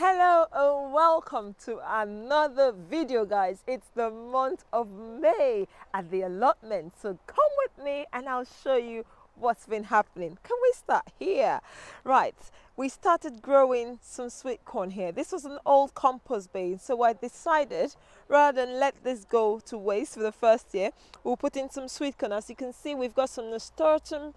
Hello and welcome to another video, guys. It's the month of May at the allotment, so come with me and I'll show you what's been happening. Can we start here? Right, we started growing some sweet corn here. This was an old compost bin, so I decided rather than let this go to waste for the first year, we'll put in some sweet corn. As you can see, we've got some nasturtium,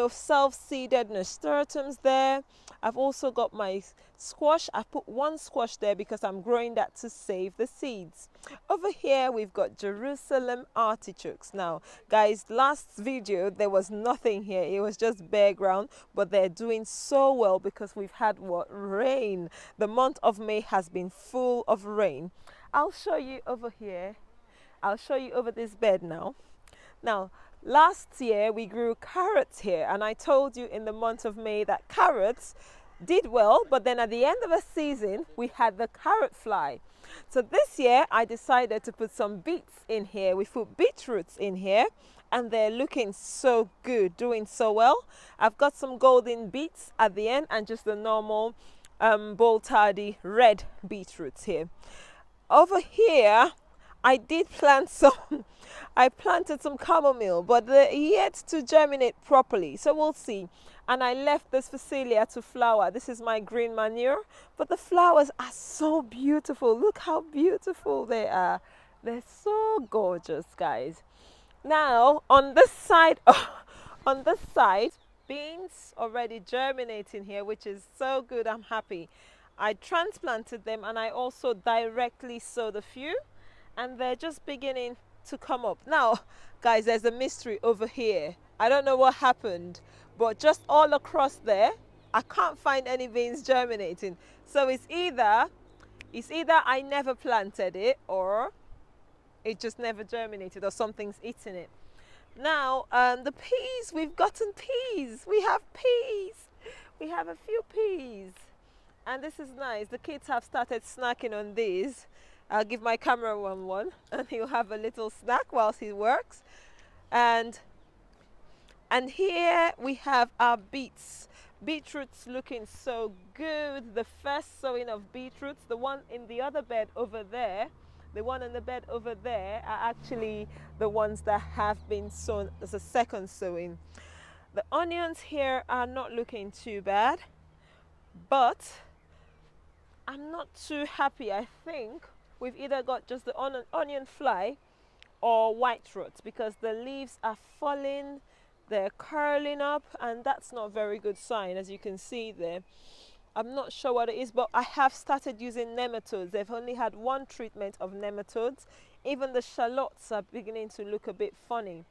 self-seeded nasturtiums there. I've also got my squash. I put one squash there because I'm growing that to save the seeds. Over here we've got Jerusalem artichokes. Now guys, last video there was nothing here, it was just bare ground, but they're doing so well because we've had rain. The month of May has been full of rain. I'll show you over here. I'll show you over this bed now. Last year we grew carrots here, and I told you in the month of May that carrots did well, but then at the end of the season we had the carrot fly. So this year I decided to put some beets in here. We put beetroots in here and they're looking so good, doing so well. I've got some golden beets at the end and just the normal bold tardy red beetroots here. Over here I did plant I planted some chamomile, but they're yet to germinate properly, so we'll see. And I left this Phacelia to flower. This is my green manure, but the flowers are so beautiful. Look how beautiful they are. They're so gorgeous, guys. Now on this side, beans already germinating here, which is so good. I'm happy. I transplanted them and I also directly sowed a few, and they're just beginning to come up. Now guys, there's a mystery over here. I don't know what happened, but just all across there I can't find any beans germinating. So it's either I never planted it, or it just never germinated, or something's eating it. Now the peas, we've gotten peas. We have peas. We have a few peas, and this is nice. The kids have started snacking on these. I'll give my camera one and he'll have a little snack whilst he works. And here we have our beets. Beetroots looking so good. The first sowing of beetroots, the one in the other bed over there, the one in the bed over there are actually the ones that have been sown as a second sowing. The onions here are not looking too bad, but I'm not too happy. I think we've either got just the onion fly or white rot, because the leaves are falling, they're curling up, and that's not a very good sign, as you can see there. I'm not sure what it is, but I have started using nematodes. They've only had one treatment of nematodes. Even the shallots are beginning to look a bit funny.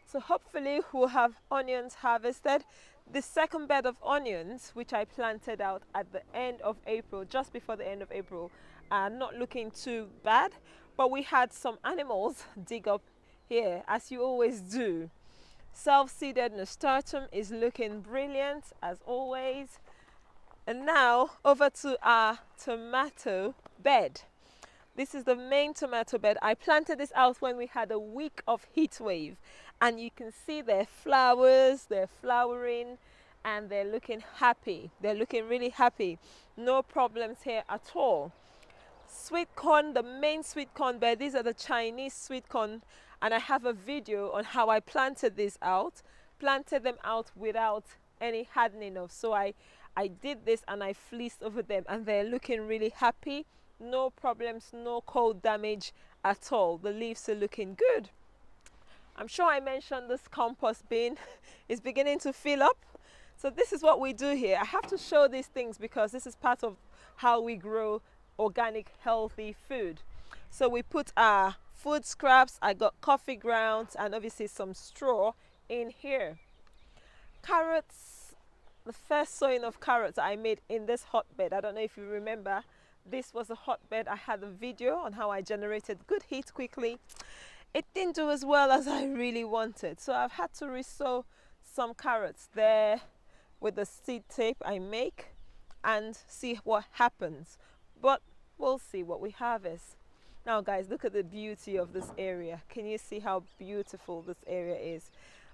So hopefully we'll have onions harvested. The second bed of onions, which I planted out at the end of April, just before the end of April, are not looking too bad, but we had some animals dig up here, as you always do. Self-seeded nasturtium is looking brilliant as always. And now over to our tomato bed. This is the main tomato bed. I planted this out when we had a week of heat wave, and you can see their flowers, they're flowering, and they're looking happy. They're looking really happy. No problems here at all. Sweet corn, the main sweet corn bed, these are the Chinese sweet corn, and I have a video on how I planted them out without any hardening of. So I did this and I fleeced over them, and they're looking really happy. No problems, no cold damage at all. The leaves are looking good. I'm sure I mentioned this compost bin is beginning to fill up. So this is what we do here. I have to show these things because this is part of how we grow organic healthy food. So we put our food scraps, I got coffee grounds, and obviously some straw in here. Carrots, the first sowing of carrots I made in this hotbed. I don't know if you remember, this was a hotbed. I had a video on how I generated good heat quickly. It didn't do as well as I really wanted, so I've had to resow some carrots there with the seed tape I make and see what happens. But we'll see what we harvest. Now guys, look at the beauty of this area. Can you see how beautiful this area is?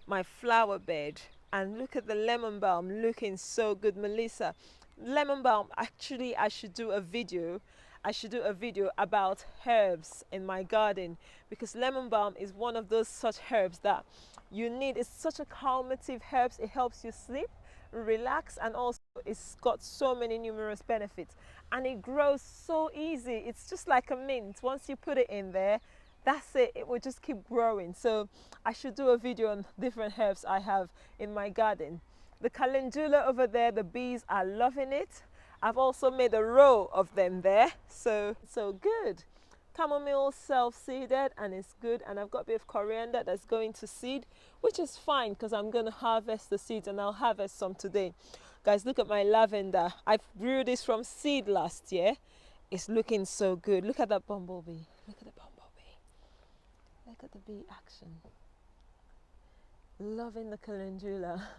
My flower bed, and look at the lemon balm looking so good. Melissa, lemon balm, actually I should do a video. I should do a video about herbs in my garden, because lemon balm is one of those such herbs that you need. It's such a calmative herb. It helps you sleep, relax, and also it's got so many numerous benefits, and it grows so easy. It's just like a mint. Once you put it in there, that's it. It will just keep growing. So I should do a video on different herbs I have in my garden. The calendula over there, the bees are loving it. I've also made a row of them there, so good. Chamomile self-seeded and it's good, and I've got a bit of coriander that's going to seed, which is fine because I'm going to harvest the seeds, and I'll harvest some today. Guys, look at my lavender. I grew this from seed last year. It's looking so good. Look at that bumblebee. Look at the bumblebee. Look at the bee action. Loving the calendula.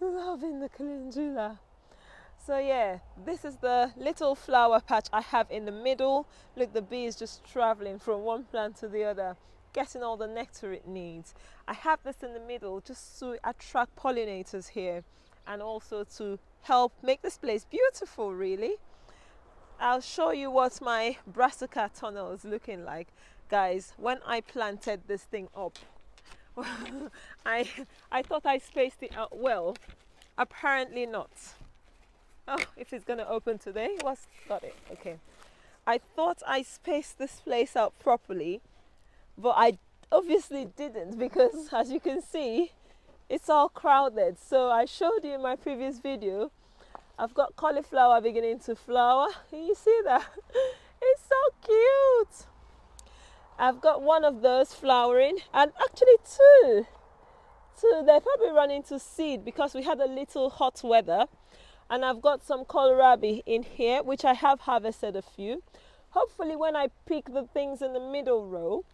Loving the calendula. So yeah, this is the little flower patch I have in the middle. Look, the bee is just traveling from one plant to the other, getting all the nectar it needs. I have this in the middle just to attract pollinators here, and also to help make this place beautiful, really. I'll show you what my Brassica Tunnel is looking like. Guys, when I planted this thing up, I thought I spaced it out well. Apparently not. Oh, if it's going to open today, what's got it? Okay. I thought I spaced this place out properly, but I obviously didn't, because as you can see, it's all crowded. So I showed you in my previous video, I've got cauliflower beginning to flower. Can you see that? It's so cute. I've got one of those flowering, and actually two. They're probably running to seed because we had a little hot weather. And I've got some kohlrabi in here, which I have harvested a few. Hopefully when I pick the things in the middle row,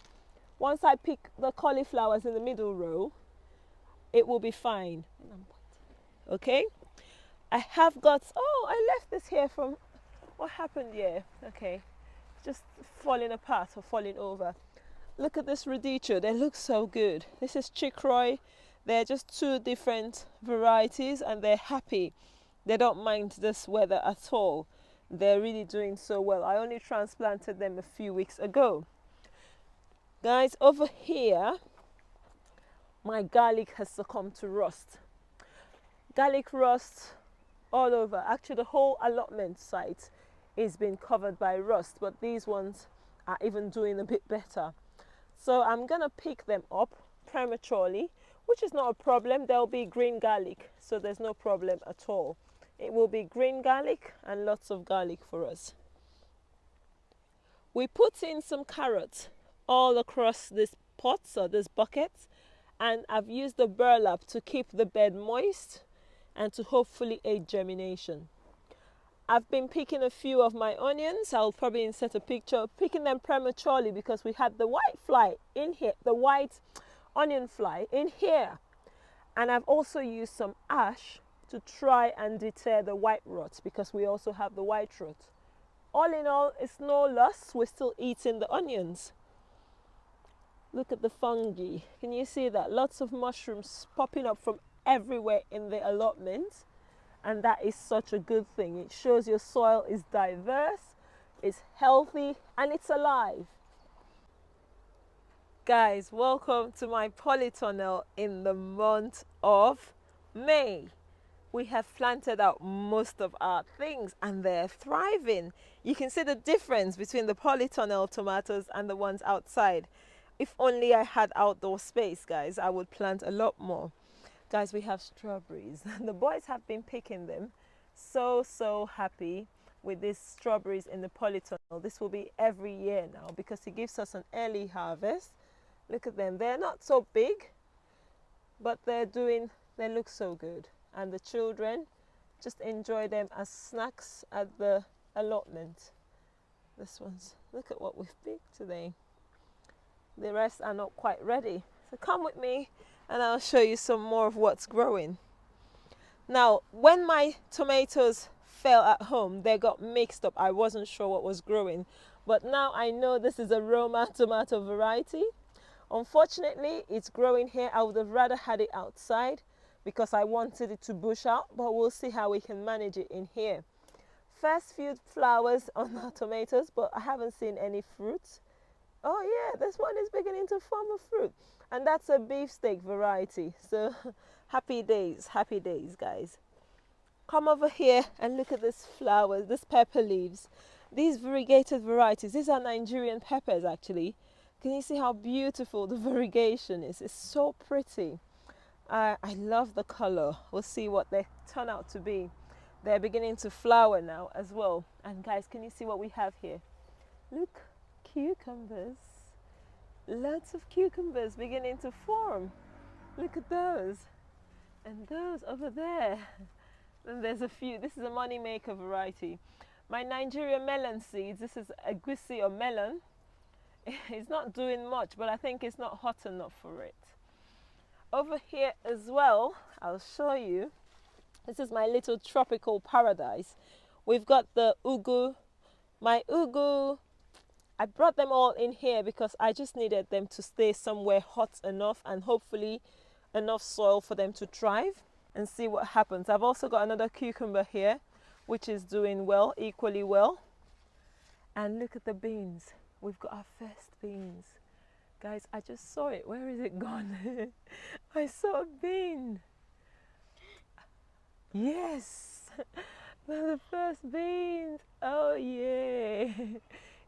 once I pick the cauliflowers in the middle row, it will be fine. Okay? I have got, oh, I left this here from, what happened here? Okay, just falling apart or falling over. Look at this radicchio, they look so good. This is chickroy. They're just two different varieties, and they're happy. They don't mind this weather at all. They're really doing so well. I only transplanted them a few weeks ago. Guys, over here, my garlic has succumbed to rust. Garlic rust all over. Actually, the whole allotment site is being covered by rust, but these ones are even doing a bit better. So I'm gonna pick them up prematurely, which is not a problem. There'll be green garlic, so there's no problem at all. It will be green garlic and lots of garlic for us. We put in some carrots all across this pots or this buckets, and I've used the burlap to keep the bed moist and to hopefully aid germination. I've been picking a few of my onions. I'll probably insert a picture, picking them prematurely because we had the white fly in here, the white onion fly in here. And I've also used some ash to try and deter the white rot, because we also have the white rot. All in all, it's no loss. We're still eating the onions. Look at the fungi. Can you see that? Lots of mushrooms popping up from everywhere in the allotment, and that is such a good thing. It shows your soil is diverse, it's healthy, and it's alive. Guys, welcome to my polytunnel in the month of May. We have planted out most of our things and they're thriving. You can see the difference between the polytunnel tomatoes and the ones outside. If only I had outdoor space, guys, I would plant a lot more. Guys, we have strawberries. The boys have been picking them. So happy with these strawberries in the polytunnel. This will be every year now because it gives us an early harvest. Look at them. They're not so big, but they look so good. And the children just enjoy them as snacks at the allotment. This one's, look at what we've picked today. The rest are not quite ready. So come with me and I'll show you some more of what's growing. Now, when my tomatoes fell at home, they got mixed up. I wasn't sure what was growing, but now I know this is a Roma tomato variety. Unfortunately, it's growing here. I would have rather had it outside, because I wanted it to bush out, but we'll see how we can manage it in here. First few flowers on our tomatoes, but I haven't seen any fruit. Oh yeah, this one is beginning to form a fruit, and that's a beefsteak variety. So happy days, guys. Come over here and look at this flowers, this pepper leaves. These variegated varieties, these are Nigerian peppers actually. Can you see how beautiful the variegation is? It's so pretty. I love the color. We'll see what they turn out to be. They're beginning to flower now as well. And guys, can you see what we have here? Look, cucumbers. Lots of cucumbers beginning to form. Look at those. And those over there. And there's a few. This is a money maker variety. My Nigerian melon seeds, this is egusi or melon. It's not doing much, but I think it's not hot enough for it. Over here as well, I'll show you. This is my little tropical paradise. We've got the ugu. My ugu, I brought them all in here because I just needed them to stay somewhere hot enough and hopefully enough soil for them to thrive, and see what happens. I've also got another cucumber here, which is doing well, equally well. And look at the beans. We've got our first beans. Guys, I just saw it. Where is it gone? I saw a bean. Yes, the first beans. Oh yeah.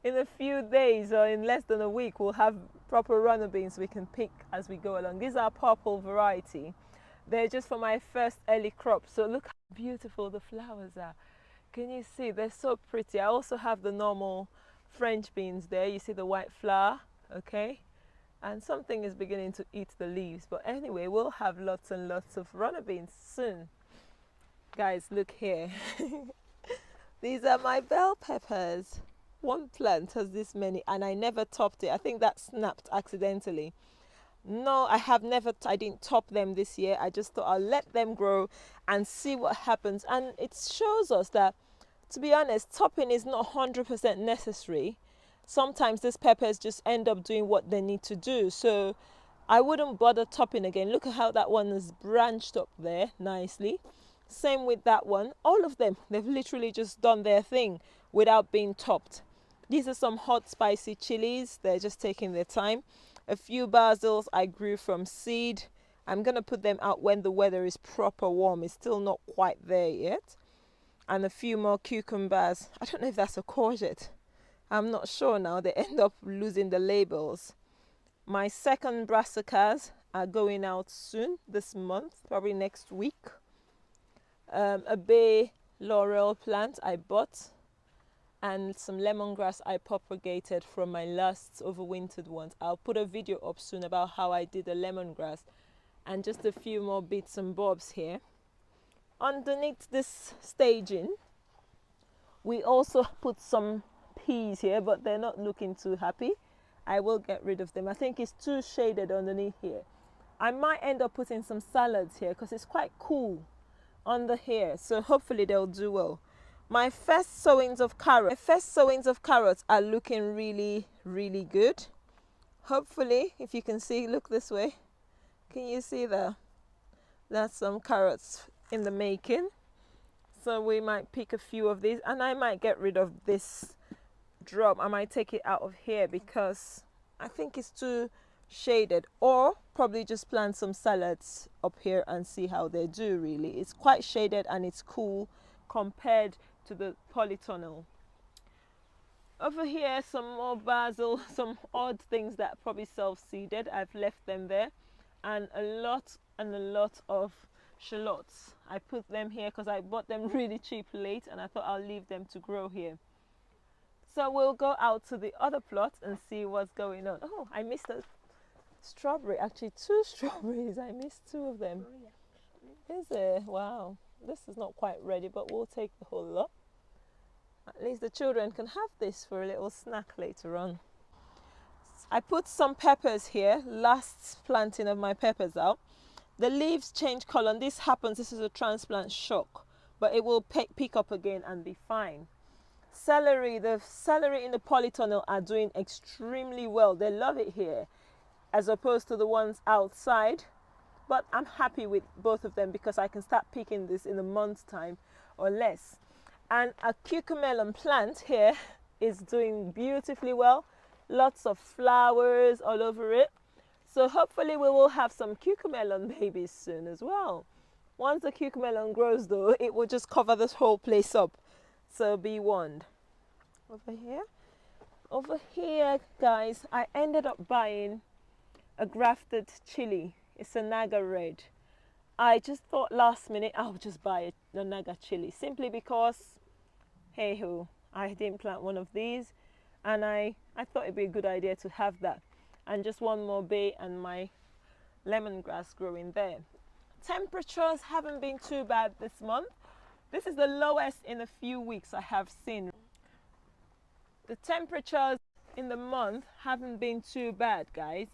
In a few days or in less than a week, we'll have proper runner beans we can pick as we go along. These are purple variety. They're just for my first early crop. So look how beautiful the flowers are. Can you see? They're so pretty. I also have the normal French beans there. You see the white flower, okay? And something is beginning to eat the leaves. But anyway, we'll have lots and lots of runner beans soon. Guys, look here. These are my bell peppers. One plant has this many and I never topped it. I think that snapped accidentally. No, I didn't top them this year. I just thought I'll let them grow and see what happens. And it shows us that, to be honest, topping is not 100% necessary. Sometimes these peppers just end up doing what they need to do. So I wouldn't bother topping again. Look at how that one is branched up there nicely. Same with that one. All of them, they've literally just done their thing without being topped. These are some hot spicy chilies. They're just taking their time. A few basils I grew from seed. I'm going to put them out when the weather is proper warm. It's still not quite there yet. And a few more cucumbers. I don't know if that's a courgette. I'm not sure now. They end up losing the labels. My second brassicas are going out soon, this month, probably next week. A bay laurel plant I bought, and some lemongrass I propagated from my last overwintered ones. I'll put a video up soon about how I did the lemongrass, and just a few more bits and bobs here. Underneath this staging, we also put some peas here, but they're not looking too happy. I will get rid of them. I think it's too shaded underneath here. I might end up putting some salads here because it's quite cool under here, so hopefully they'll do well. My first sowings of carrots are looking really good. Hopefully, if you can see, look this way. Can you see that? That's some carrots in the making. So we might pick a few of these, and I might get rid of this drum. I might take it out of here because I think it's too shaded, or probably just plant some salads up here and see how they do. Really, it's quite shaded and it's cool compared to the polytunnel. Over here, some more basil, some odd things that probably self-seeded. I've left them there, and a lot of shallots. I put them here because I bought them really cheap late, and I thought I'll leave them to grow here. So we'll go out to the other plot and see what's going on. Oh, I missed a strawberry, actually 2 strawberries. I missed 2 of them. Is it? Wow, this is not quite ready, but we'll take the whole lot. At least the children can have this for a little snack later on. I put some peppers here, last planting of my peppers out. The leaves change color, and this happens, this is a transplant shock, but it will pick up again and be fine. Celery, the celery in the polytunnel are doing extremely well. They love it here, as opposed to the ones outside. but I'm happy with both of them because I can start picking this in a month's time or less. And a cucamelon plant here is doing beautifully well. Lots of flowers all over it. So hopefully we will have some cucamelon babies soon as well. Once the cucamelon grows though, it will just cover this whole place up. So be warned. Over here guys, I ended up buying a grafted chili. It's a Naga red. I just thought last minute I'll just buy a Naga chili simply because, hey ho, I didn't plant one of these and I thought it'd be a good idea to have that. And just one more bay and my lemongrass growing there. Temperatures haven't been too bad this month. This is the lowest in a few weeks I have seen. The temperatures in the month haven't been too bad, guys.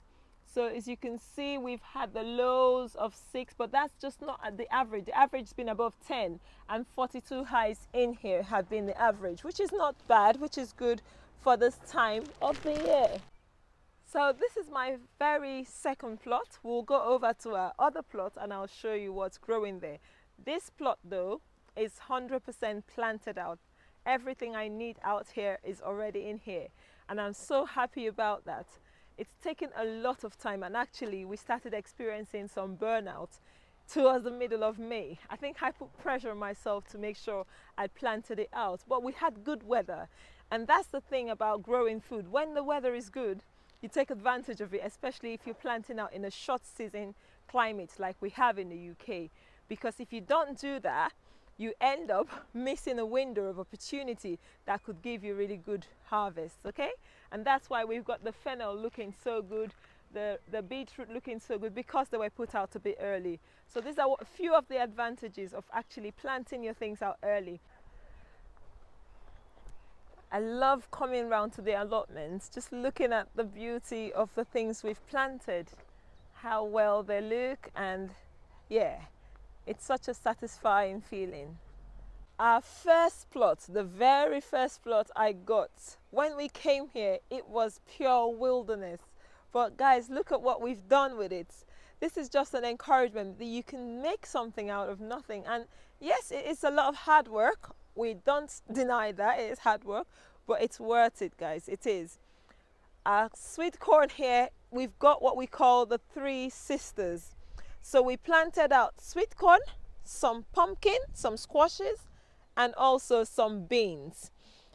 So as you can see, we've had the lows of 6, but that's just not at the average. The average has been above 10 and 42 highs in here have been the average, which is not bad, which is good for this time of the year. So this is my very second plot. We'll go over to our other plot and I'll show you what's growing there. This plot though is 100% planted out. Everything I need out here is already in here and I'm so happy about that. It's taken a lot of time and actually we started experiencing some burnout towards the middle of May. I think I put pressure on myself to make sure I planted it out, but we had good weather and that's the thing about growing food. When the weather is good, you take advantage of it, especially if you're planting out in a short season climate like we have in the UK. Because if you don't do that, you end up missing a window of opportunity that could give you really good harvest, okay? And that's why we've got the fennel looking so good, the beetroot looking so good, because they were put out a bit early. So these are a few of the advantages of actually planting your things out early. I love coming around to the allotments, just looking at the beauty of the things we've planted, how well they look, and yeah, it's such a satisfying feeling. Our first plot, the very first plot I got, when we came here, it was pure wilderness. But guys, look at what we've done with it. This is just an encouragement that you can make something out of nothing. And yes, it is a lot of hard work. We don't deny that it is hard work, but it's worth it, guys. It is. Our sweet corn here, we've got what we call the 3 sisters. So we planted out sweet corn, some pumpkin, some squashes, and also some beans.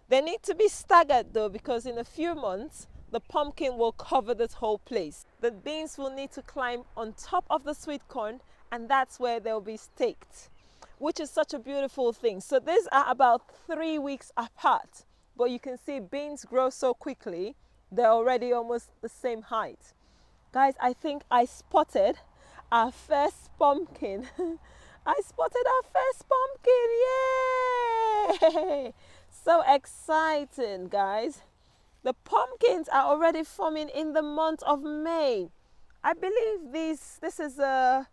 They need to be staggered though, because in a few months, the pumpkin will cover this whole place. The beans will need to climb on top of the sweet corn, and that's where they'll be staked, which is such a beautiful thing. So these are about 3 weeks apart, but you can see beans grow so quickly, they're already almost the same height. Guys, I think I spotted our first pumpkin. I spotted our first pumpkin, yay! So exciting, guys. The pumpkins are already forming in the month of May. I believe this is an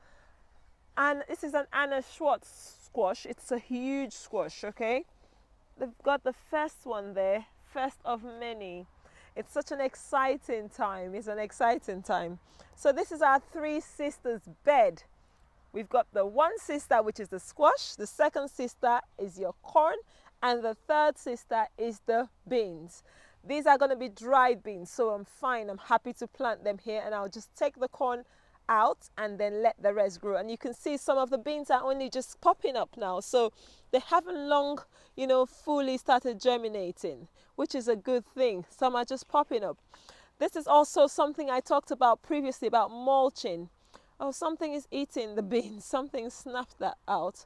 Anna Schwartz squash. It's a huge squash, okay? They've got the first one there, first of many. It's such an exciting time. It's an exciting time. So this is our 3 sisters bed. We've got the one sister, which is the squash. The second sister is your corn. And the third sister is the beans. These are going to be dried beans, so I'm fine. I'm happy to plant them here, and I'll just take the corn out and then let the rest grow. And you can see some of the beans are only just popping up now, so they haven't long, fully started germinating, which is a good thing. Some are just popping up. This is also something I talked about previously about mulching. Oh, something is eating the beans. Something snuffed that out.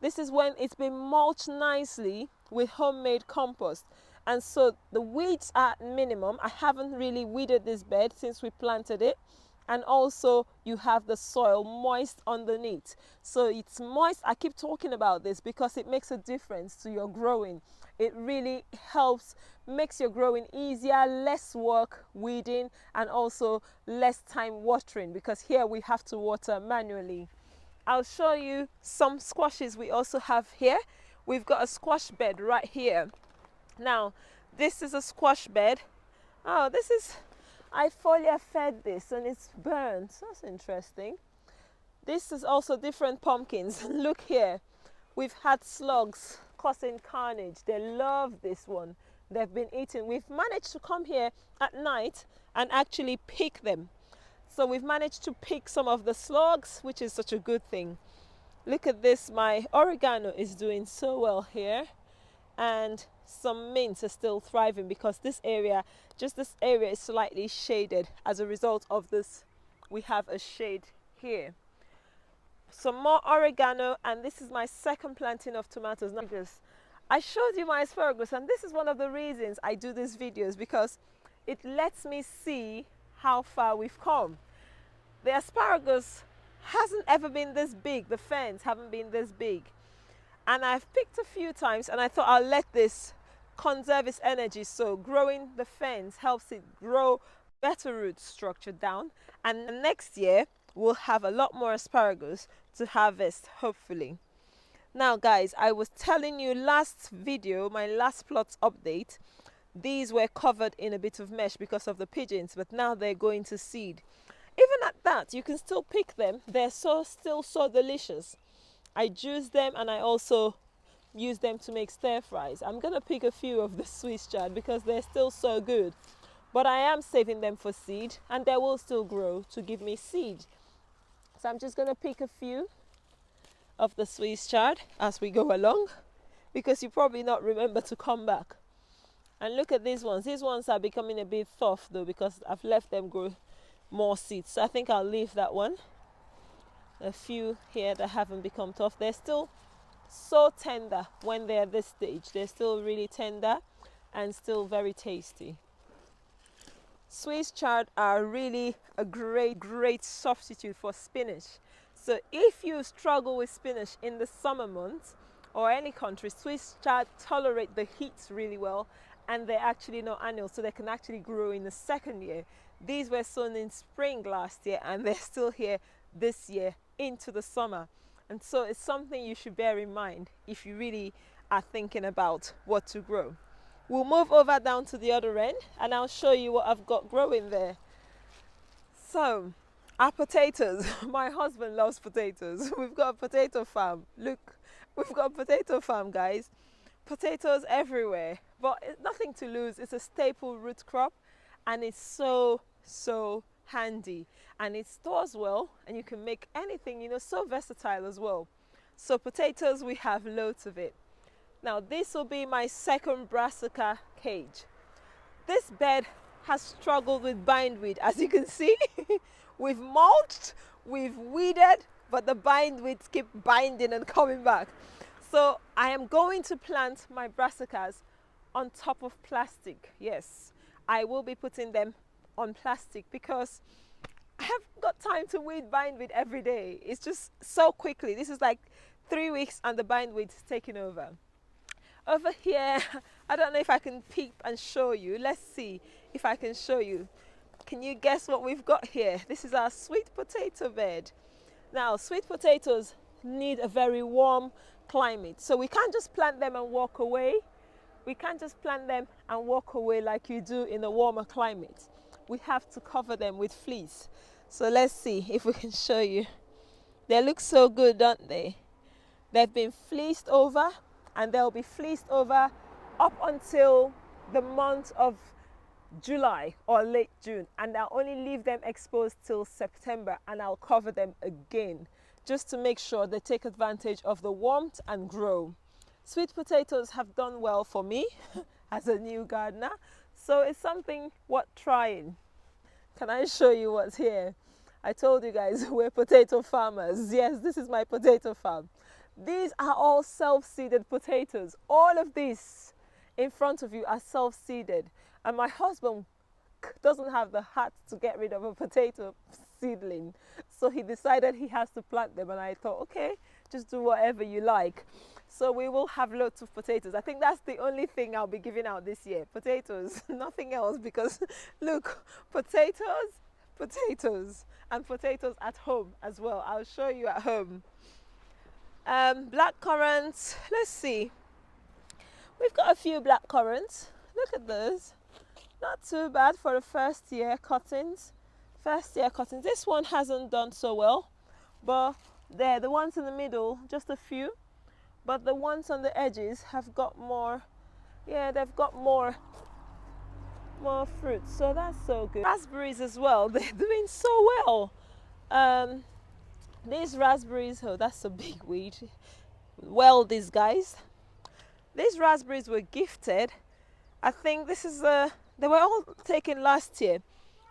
This is when it's been mulched nicely with homemade compost. And so the weeds are at minimum. I haven't really weeded this bed since we planted it. And also you have the soil moist underneath. So it's moist. I keep talking about this because it makes a difference to your growing. It really helps, makes your growing easier, less work weeding, and also less time watering, because here we have to water manually. I'll show you some squashes we also have here. We've got a squash bed right here. Now, this is a squash bed. Oh, I foliar fed this and it's burnt. That's interesting. This is also different pumpkins. Look here, we've had slugs causing carnage. They love this one. They've been eating. We've managed to come here at night and actually pick them. So we've managed to pick some of the slugs, which is such a good thing. Look at this, my oregano is doing so well here, and some mints are still thriving because this area, just this area, is slightly shaded. As a result of this, we have a shade here. Some more oregano, and this is my second planting of tomatoes. Now, I showed you my asparagus, and this is one of the reasons I do these videos, because it lets me see how far we've come. The asparagus hasn't ever been this big. The ferns haven't been this big. And I've picked a few times, and I thought I'll let this conserve its energy. So growing the ferns helps it grow better root structure down. And next year, we'll have a lot more asparagus to harvest, hopefully. Now guys, I was telling you last video, my last plots update, these were covered in a bit of mesh because of the pigeons, but now they're going to seed. Even at that, you can still pick them. They're still so delicious. I juice them, and I also use them to make stir fries. I'm gonna pick a few of the Swiss chard because they're still so good, but I am saving them for seed, and they will still grow to give me seed. So I'm just gonna pick a few of the Swiss chard as we go along, because you probably not remember to come back. And look at these ones. These ones are becoming a bit tough though, because I've left them grow more seeds. So I think I'll leave that one. A few here that haven't become tough. They're still so tender when they're this stage. They're still really tender and still very tasty. Swiss chard are really a great substitute for spinach. So if you struggle with spinach in the summer months or any country, Swiss chard tolerate the heat really well, and they're actually not annual, so they can actually grow in the second year. These were sown in spring last year, and they're still here this year into the summer. And so it's something you should bear in mind if you really are thinking about what to grow. We'll move over down to the other end, and I'll show you what I've got growing there. So our potatoes. My husband loves potatoes. We've got a potato farm. Look, we've got a potato farm, guys. Potatoes everywhere, but it's nothing to lose. It's a staple root crop, and it's so handy, and it stores well, and you can make anything, you know, so versatile as well. So potatoes, we have loads of it. Now this will be my second Brassica Cage. This bed has struggled with bindweed, as you can see. We've mulched, we've weeded, but the bindweeds keep binding and coming back. So I am going to plant my brassicas on top of plastic. Yes, I will be putting them on plastic because I haven't got time to weed bindweed every day. It's just so quickly. This is like 3 weeks and the bindweed is taking over. Over here, I don't know if I can peep and show you. Let's see if I can show you. Can you guess what we've got here? This is our sweet potato bed. Now, sweet potatoes need a very warm climate. So we can't just plant them and walk away. We can't just plant them and walk away like you do in a warmer climate. We have to cover them with fleece. So let's see if we can show you. They look so good, don't they? They've been fleeced over, and they'll be fleeced over up until the month of July or late June, and I'll only leave them exposed till September, and I'll cover them again just to make sure they take advantage of the warmth and grow. Sweet potatoes have done well for me as a new gardener, so it's something worth trying. Can I show you what's here? I told you guys we're potato farmers. Yes, this is my potato farm. These are all self-seeded potatoes. All of these in front of you are self-seeded. And my husband doesn't have the heart to get rid of a potato seedling. So he decided he has to plant them. And I thought, okay, just do whatever you like. So we will have lots of potatoes. I think that's the only thing I'll be giving out this year. Potatoes, nothing else. Because look, potatoes, potatoes, and potatoes at home as well. I'll show you at home. Black currants, let's see. We've got a few black currants. Look at those. Not too bad for the first year cuttings. This one hasn't done so well, but there, the ones in the middle, just a few, but the ones on the edges have got more. Yeah, they've got more fruit, so that's so good. Raspberries as well, they're doing so well. These raspberries, oh, that's a big weed, well disguised. These raspberries were gifted. I think this is they were all taken last year,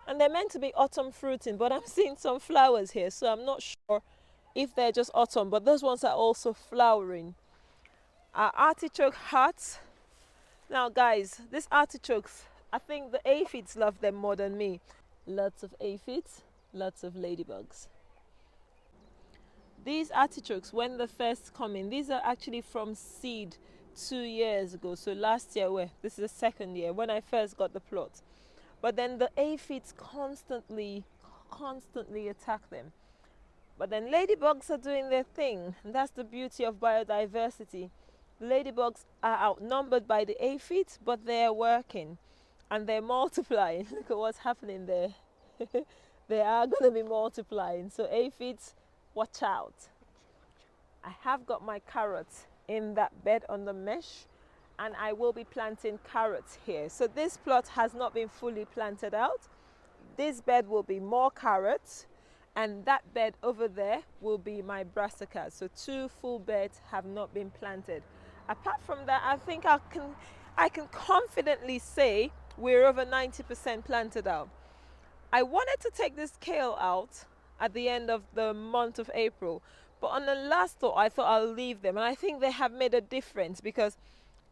and they're meant to be autumn fruiting, but I'm seeing some flowers here, so I'm not sure if they're just autumn, but those ones are also flowering. Artichoke hearts. Now guys, these artichokes, I think the aphids love them more than me. Lots of aphids, lots of ladybugs. These artichokes, when they first come in, these are actually from seed 2 years ago. So last year, this is the second year when I first got the plot. But then the aphids constantly attack them. But then ladybugs are doing their thing. And that's the beauty of biodiversity. The ladybugs are outnumbered by the aphids, but they're working and they're multiplying. Look at what's happening there. They are going to be multiplying. So aphids, watch out. I have got my carrots in that bed on the mesh, and I will be planting carrots here. So this plot has not been fully planted out. This bed will be more carrots, and that bed over there will be my brassicas. So 2 full beds have not been planted. Apart from that, I think I can confidently say we're over 90% planted out. I wanted to take this kale out at the end of the month of April, but on the last thought I thought I'll leave them, and I think they have made a difference because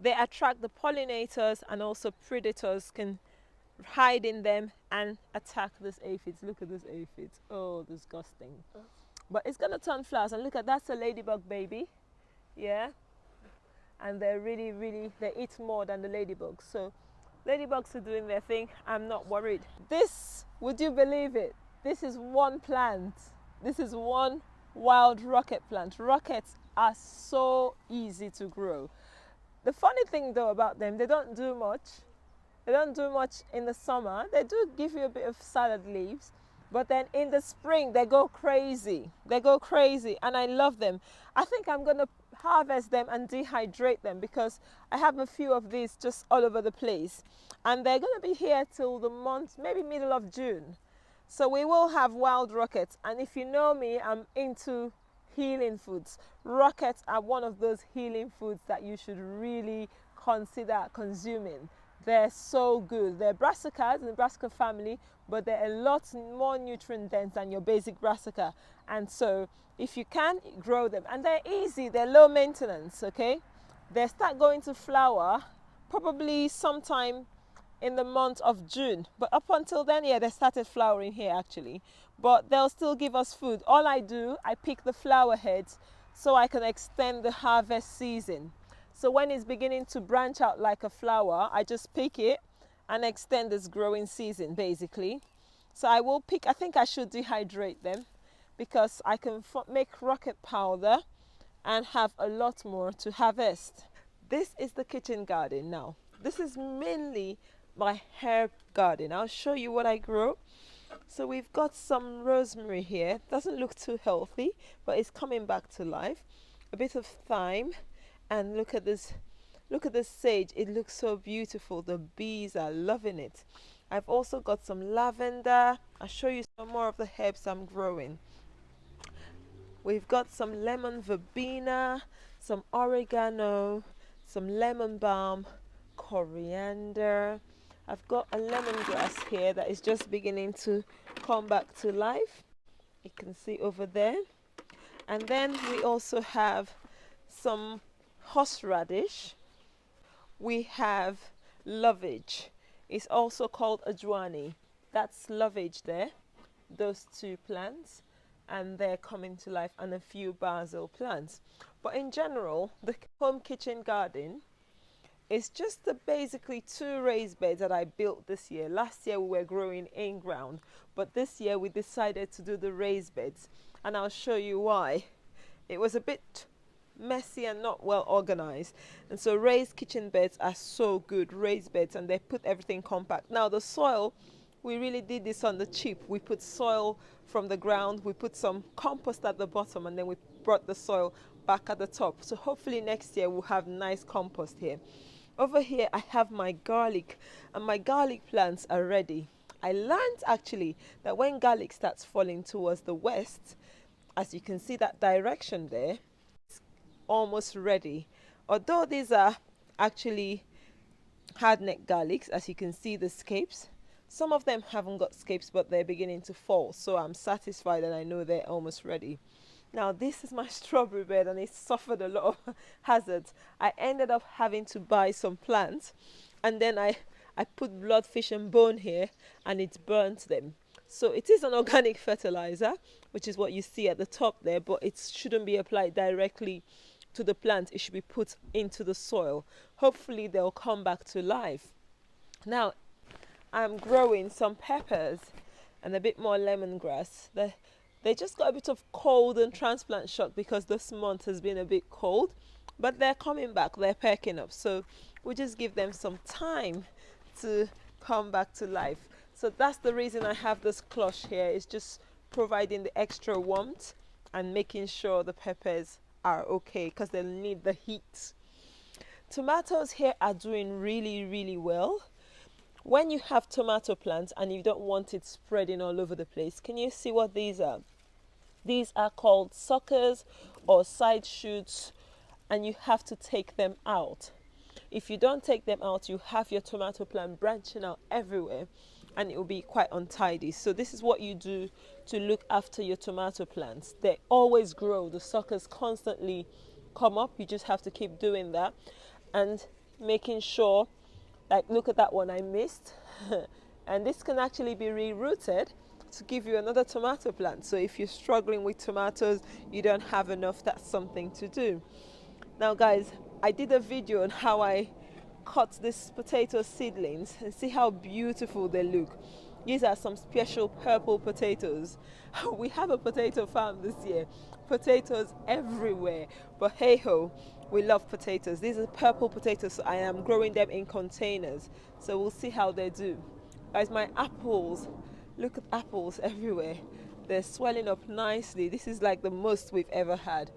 they attract the pollinators, and also predators can hide in them and attack these aphids. Look at these aphids. Oh, disgusting. But it's gonna turn flowers, and look at, that's a ladybug baby. Yeah, and they're really, they eat more than the ladybugs. So ladybugs are doing their thing. I'm not worried. This, would you believe it, this is one plant. This is one wild rocket plant. Rockets are so easy to grow. The funny thing though about them, they don't do much. They don't do much in the summer. They do give you a bit of salad leaves, but then in the spring they go crazy. They go crazy, and I love them. I think I'm gonna harvest them and dehydrate them because I have a few of these just all over the place, and they're gonna be here till the month, maybe middle of June. So we will have wild rockets, and if you know me, I'm into healing foods. Rockets are one of those healing foods that you should really consider consuming. They're so good. They're brassicas in the brassica family, but they're a lot more nutrient dense than your basic brassica. And so if you can, grow them. And they're easy, they're low maintenance, okay? They start going to flower probably sometime in the month of June. But up until then, yeah, they started flowering here actually. But they'll still give us food. All I do, I pick the flower heads so I can extend the harvest season. So when it's beginning to branch out like a flower, I just pick it and extend this growing season basically. So I will pick, I think I should dehydrate them because I can make rocket powder and have a lot more to harvest. This is the kitchen garden now. This is mainly my herb garden. I'll show you what I grow. So we've got some rosemary here. Doesn't look too healthy, but it's coming back to life. A bit of thyme. And look at this sage. It looks so beautiful. The bees are loving it. I've also got some lavender. I'll show you some more of the herbs I'm growing. We've got some lemon verbena, some oregano, some lemon balm, coriander. I've got a lemongrass here that is just beginning to come back to life. You can see over there. And then we also have some horseradish. We have lovage. It's also called ajwani. That's lovage there, those 2 plants, and they're coming to life, and a few basil plants. But in general, the home kitchen garden is just basically 2 raised beds that I built this year. Last year we were growing in ground, but this year we decided to do the raised beds, and I'll show you why. It was a bit messy and not well organized, and so raised kitchen beds are so good, raised beds, and they put everything compact. Now the soil we really did this on the cheap. We put soil from the ground, we put some compost at the bottom, and then we brought the soil back at the top. So hopefully next year we'll have nice compost here. Over here I have my garlic, and my garlic plants are ready. I learned actually that when garlic starts falling towards the west, as you can see that direction there, it's almost ready. Although these are actually hard-neck garlics, as you can see the scapes, some of them haven't got scapes, but they're beginning to fall, so I'm satisfied and I know they're almost ready. Now this is my strawberry bed, and it suffered a lot of hazards. I ended up having to buy some plants, and then I put bloodfish and bone here, and it burnt them. So it is an organic fertilizer, which is what you see at the top there, but it shouldn't be applied directly to the plant. It should be put into the soil. Hopefully they'll come back to life. Now I'm growing some peppers and a bit more lemongrass. They just got a bit of cold and transplant shock because this month has been a bit cold, but they're coming back, they're perking up. So we'll just give them some time to come back to life. So that's the reason I have this cloche here. It's just providing the extra warmth and making sure the peppers are okay, because they'll need the heat. Tomatoes here are doing really well. When you have tomato plants and you don't want it spreading all over the place, can you see what these are? These are called suckers or side shoots, and you have to take them out. If you don't take them out, you have your tomato plant branching out everywhere, and it will be quite untidy. So this is what you do to look after your tomato plants. They always grow. The suckers constantly come up. You just have to keep doing that and making sure, like, look at that one I missed. And this can actually be rerouted to give you another tomato plant. So if you're struggling with tomatoes, you don't have enough, that's something to do. Now guys, I did a video on how I cut these potato seedlings, and see how beautiful they look. These are some special purple potatoes. We have a potato farm this year, potatoes everywhere, but hey ho, we love potatoes. These are purple potatoes, so I am growing them in containers, so we'll see how they do. Guys, my apples, look at apples everywhere. They're swelling up nicely. This is like the most we've ever had.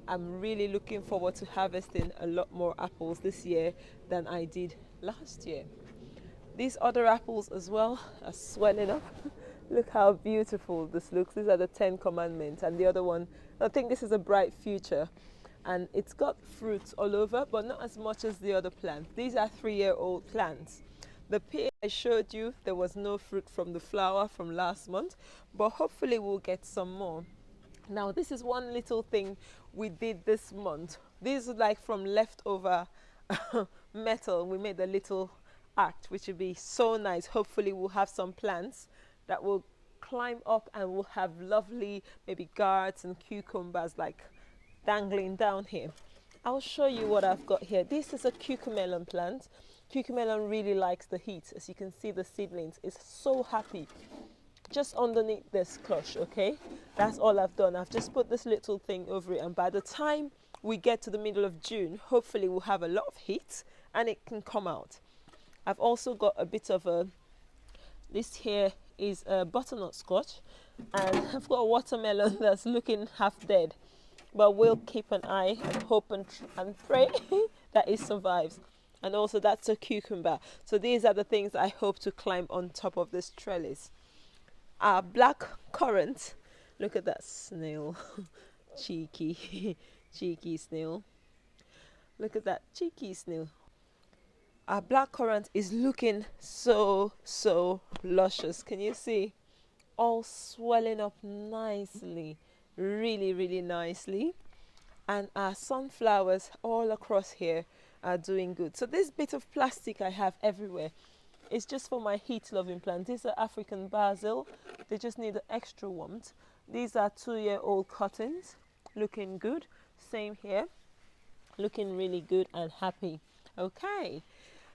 I'm really looking forward to harvesting a lot more apples this year than I did last year. These other apples as well are swelling up. Look how beautiful this looks. These are the 10 commandments, and the other one, I think this is a bright future, and it's got fruits all over, but not as much as the other plants. These are 3-year-old plants. The pear I showed you, there was no fruit from the flower from last month, but hopefully we'll get some more. Now this is one little thing we did this month. These are like from leftover metal. We made a little art, which would be so nice. Hopefully we'll have some plants that will climb up, and we'll have lovely maybe gourds and cucumbers like dangling down here. I'll show you what I've got here. This is a cucamelon plant. Cucamelon really likes the heat. As you can see, the seedlings is so happy just underneath this cloche. Okay, that's all I've done. I've just put this little thing over it, and by the time we get to the middle of June, hopefully we'll have a lot of heat and it can come out. I've also got a bit of a, this here is a butternut squash, and I've got a watermelon that's looking half dead, but we'll keep an eye and hope and pray that it survives. And also that's a cucumber. So these are the things I hope to climb on top of this trellis. Our black currant, look at that snail. Cheeky cheeky snail. Look at that cheeky snail. Our black currant is looking so luscious. Can you see? All swelling up nicely, really nicely. And our sunflowers all across here are doing good. So this bit of plastic I have everywhere, it's just for my heat-loving plants. These are African basil. They just need extra warmth. These are 2-year-old cuttings, looking good. Same here, looking really good and happy. Okay,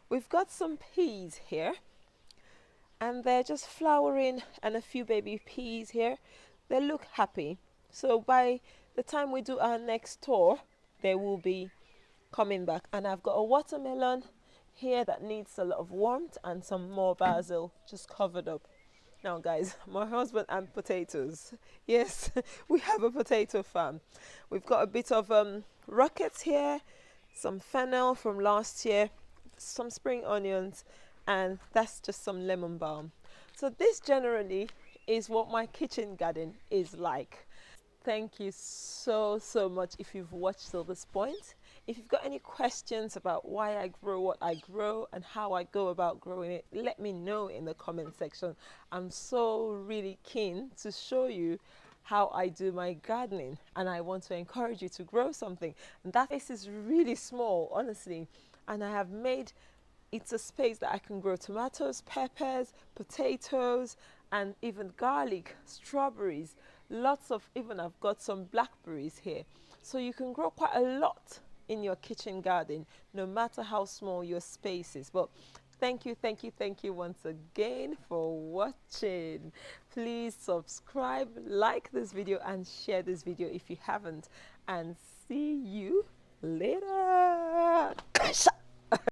we've got some peas here, and they're just flowering, and a few baby peas here. They look happy. So by the time we do our next tour, they will be coming back. And I've got a watermelon here that needs a lot of warmth, and some more basil just covered up. Now guys, my husband and potatoes. Yes, we have a potato farm. We've got a bit of rockets here, some fennel from last year, some spring onions, and that's just some lemon balm. So this generally is what my kitchen garden is like. Thank you so much if you've watched till this point. If you've got any questions about why I grow what I grow and how I go about growing it, let me know in the comment section. I'm so really keen to show you how I do my gardening, and I want to encourage you to grow something. And that space is really small, honestly, and I have made it's a space that I can grow tomatoes, peppers, potatoes, and even garlic, strawberries, lots of, even I've got some blackberries here. So you can grow quite a lot in your kitchen garden, no matter how small your space is. But thank you once again for watching. Please subscribe, like this video, and share this video if you haven't. And see you later.